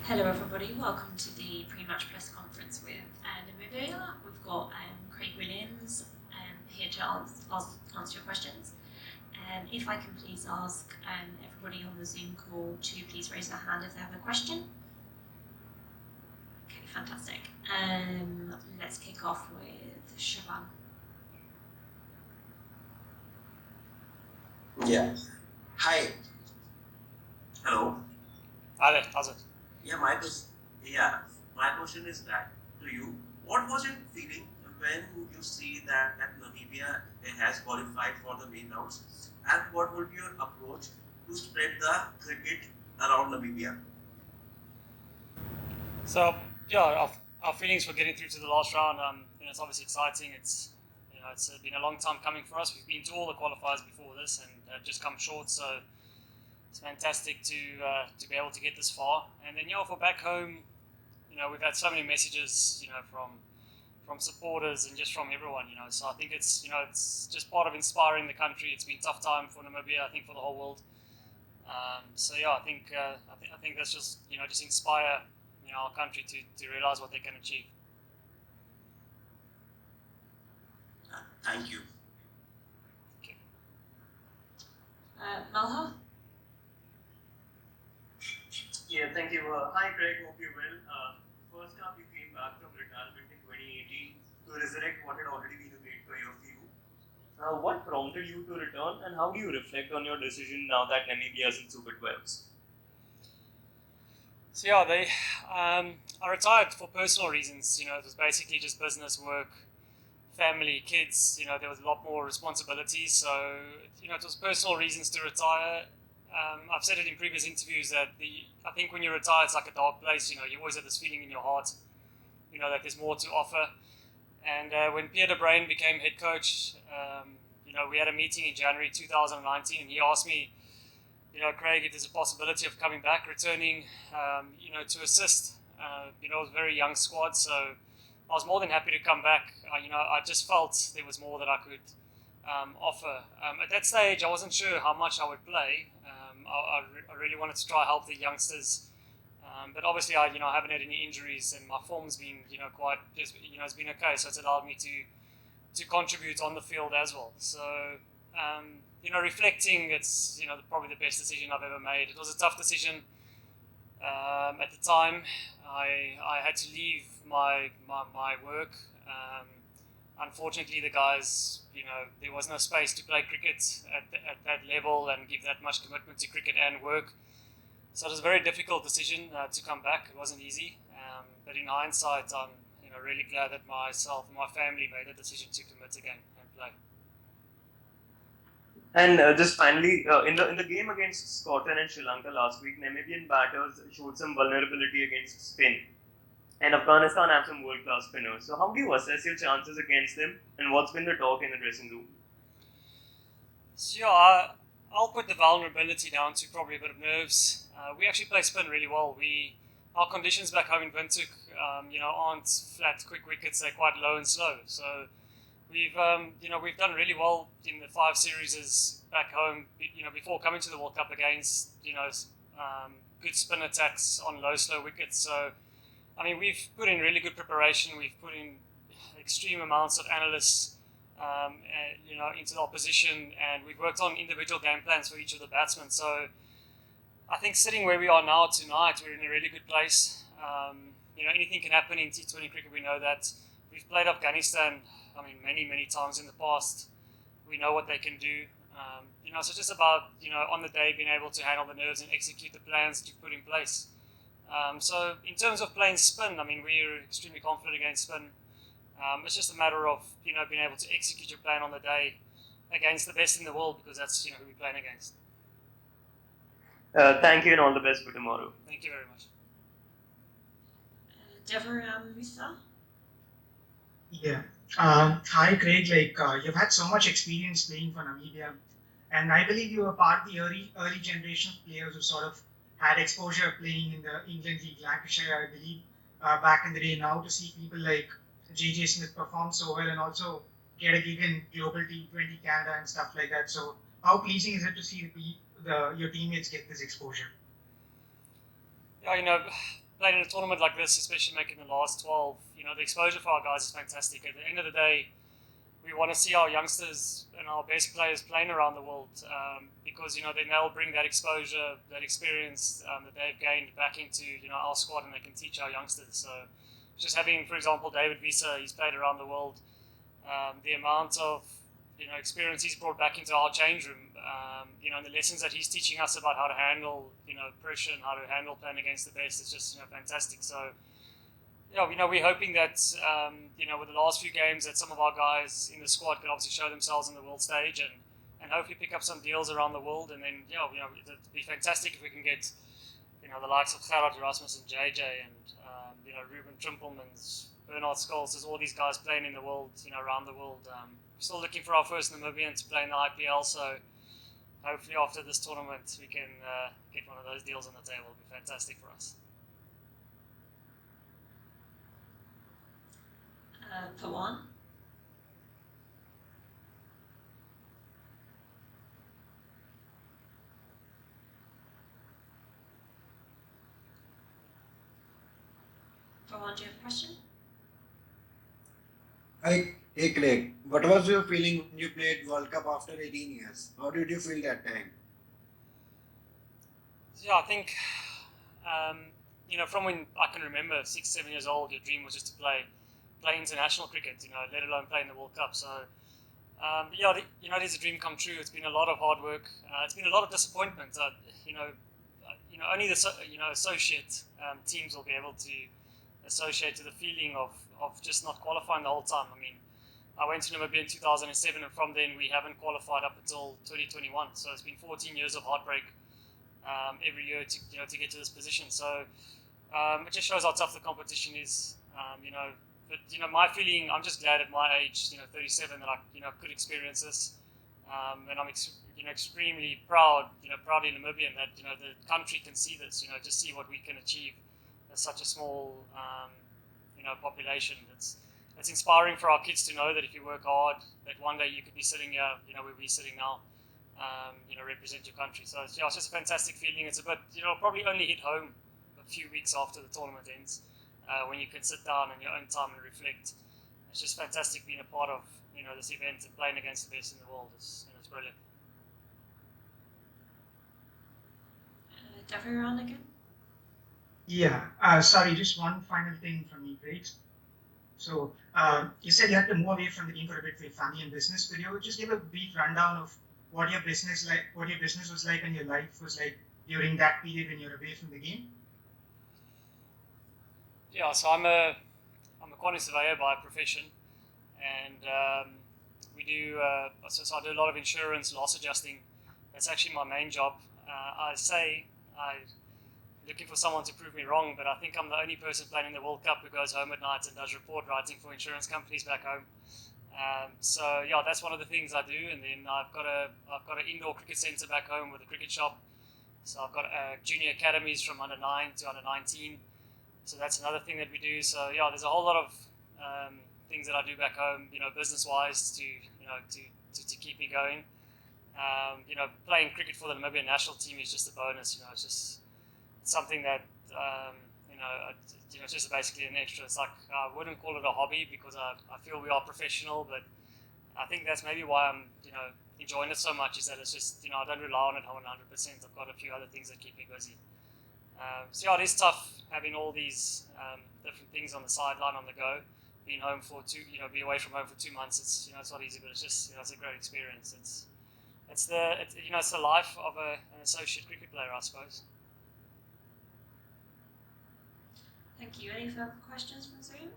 Hello everybody, welcome to the pre-match press conference with Namibia. We've got Craig Williams here to answer your questions. If I can please ask everybody on the Zoom call to please raise their hand if they have a question. Okay, fantastic. Let's kick off with Shaban. Yeah. Hi. Hello. Ale, how's it? My question is that to you. What was your feeling when you see that Namibia has qualified for the main rounds, and what would be your approach to spread the cricket around Namibia? So, yeah, our feelings for getting through to the last round, it's obviously exciting. It's been a long time coming for us. We've been to all the qualifiers before this and just come short. So it's fantastic to be able to get this far. And then for back home, we've had so many messages, from supporters and just from everyone, So I think it's just part of inspiring the country. It's been a tough time for Namibia, I think, for the whole world. I think that's just just inspire our country to realize what they can achieve. Thank you. Okay. Malha? Yeah, thank you. Hi, Craig. Hope you're well. First up, you came back from retirement in 2018 to resurrect what had already been a great career for you. What prompted you to return, and how do you reflect on your decision now that Namibia is in Super 12s? So I retired for personal reasons. It was basically just business, work, family, kids. There was a lot more responsibilities. So it was personal reasons to retire. I've said it in previous interviews that I think when you retire, it's like a dark place. You always have this feeling in your heart, that there's more to offer. And when Pierre de Bruin became head coach, we had a meeting in January 2019, and he asked me, Craig, if there's a possibility of coming back, returning, to assist. It was a very young squad, so I was more than happy to come back. I just felt there was more that I could offer. At that stage, I wasn't sure how much I would play. I really wanted to try help the youngsters, but obviously I haven't had any injuries, and my form's been it's been okay. So it's allowed me to contribute on the field as well. So reflecting, it's probably the best decision I've ever made. It was a tough decision at the time. I had to leave my work. Unfortunately, the guys, there was no space to play cricket at that level and give that much commitment to cricket and work. So it was a very difficult decision to come back. It wasn't easy, but in hindsight, I'm really glad that myself and my family made the decision to commit again and play. And just finally, in the game against Scotland and Sri Lanka last week, Namibian batters showed some vulnerability against spin. And Afghanistan have some world-class spinners. So how do you assess your chances against them, and what's been the talk in the dressing room? So I'll put the vulnerability down to probably a bit of nerves. We actually play spin really well. Our conditions back home in Windhoek, aren't flat, quick wickets. They're quite low and slow. So we've done really well in the 5 series back home. Before coming to the World Cup against good spin attacks on low, slow wickets. So we've put in really good preparation. We've put in extreme amounts of analysts, into the opposition, and we've worked on individual game plans for each of the batsmen. So I think sitting where we are now tonight, we're in a really good place. Anything can happen in T20 cricket. We know that. We've played Afghanistan, many, many times in the past. We know what they can do. So just about, on the day being able to handle the nerves and execute the plans that you've put in place. So in terms of playing spin, we're extremely confident against spin. It's just a matter of being able to execute your plan on the day against the best in the world, because that's who we're playing against. Thank you, and all the best for tomorrow. Thank you very much. Deborah Musa? Yeah. Hi, Craig. You've had so much experience playing for Namibia, and I believe you were part of the early generation of players who sort of had exposure playing in the England League, Lancashire, I believe, back in the day. Now to see people like J.J. Smith perform so well and also get a gig in Global T20 Canada and stuff like that. So how pleasing is it to see your teammates get this exposure? Yeah, playing in a tournament like this, especially making the last 12, the exposure for our guys is fantastic. At the end of the day, we want to see our youngsters and our best players playing around the world because, then they'll bring that exposure, that experience that they've gained back into, our squad, and they can teach our youngsters. So just having, for example, David Visa, he's played around the world. The amount of, experience he's brought back into our change room, and the lessons that he's teaching us about how to handle, pressure and how to handle playing against the best is just, fantastic. So, we're hoping that, with the last few games that some of our guys in the squad can obviously show themselves on the world stage and hopefully pick up some deals around the world. And then, it'd be fantastic if we can get, the likes of Gerard Erasmus and JJ and, Ruben Trimpelmans, Bernard Scholes, there's all these guys playing in the world, around the world. Still looking for our first Namibian to play in the IPL, so hopefully after this tournament we can get one of those deals on the table. It'll be fantastic for us. For one. For one, do you have a question? Hey Craig, what was your feeling when you played World Cup after 18 years? How did you feel that time? So, I think, from when I can remember, 6, 7 years old, your dream was just to play international cricket, let alone play in the World Cup. So, there's a dream come true. It's been a lot of hard work. It's been a lot of disappointment. Only the associate teams will be able to associate to the feeling of just not qualifying the whole time. I mean, I went to Namibia in 2007, and from then we haven't qualified up until 2021. So it's been 14 years of heartbreak every year to get to this position. So it just shows how tough the competition is. But my feeling, I'm just glad at my age, 37, that I could experience this, and I'm extremely proud, proudly Namibian that the country can see this, just see what we can achieve as such a small population. It's inspiring for our kids to know that if you work hard, that one day you could be sitting here, where we're sitting now, represent your country. So it's just a fantastic feeling. It's a bit, probably only hit home a few weeks after the tournament ends, when you can sit down in your own time and reflect. It's just fantastic being a part of, this event and playing against the best in the world. It's brilliant. Definitely around again. Yeah, sorry, just one final thing from me, Craig. So, you said you had to move away from the game for a bit for your family and business. Could you just give a brief rundown of what your business was like, and your life was like during that period when you're away from the game? Yeah, so I'm a quantity surveyor by profession, and we do. So I do a lot of insurance, loss adjusting. That's actually my main job. I'm looking for someone to prove me wrong, but I think I'm the only person playing in the World Cup who goes home at night and does report writing for insurance companies back home. So yeah, that's one of the things I do. And then I've got an indoor cricket centre back home with a cricket shop. So I've got junior academies from under 9 to under 19. So that's another thing that we do. So yeah, there's a whole lot of things that I do back home, business wise to keep me going. Playing cricket for the Namibian national team is just a bonus. It's just something that it's just basically an extra. It's like, I wouldn't call it a hobby because I feel we are professional, but I think that's maybe why I'm enjoying it so much, is that it's just I don't rely on it 100%. I've got a few other things that keep me busy. So yeah, it is tough having all these different things on the sideline, on the go. Being home for be away from home for 2 months. It's it's not easy, but it's just it's a great experience. It's the life of an associate cricket player, I suppose. Thank you. Any further questions from Zoom?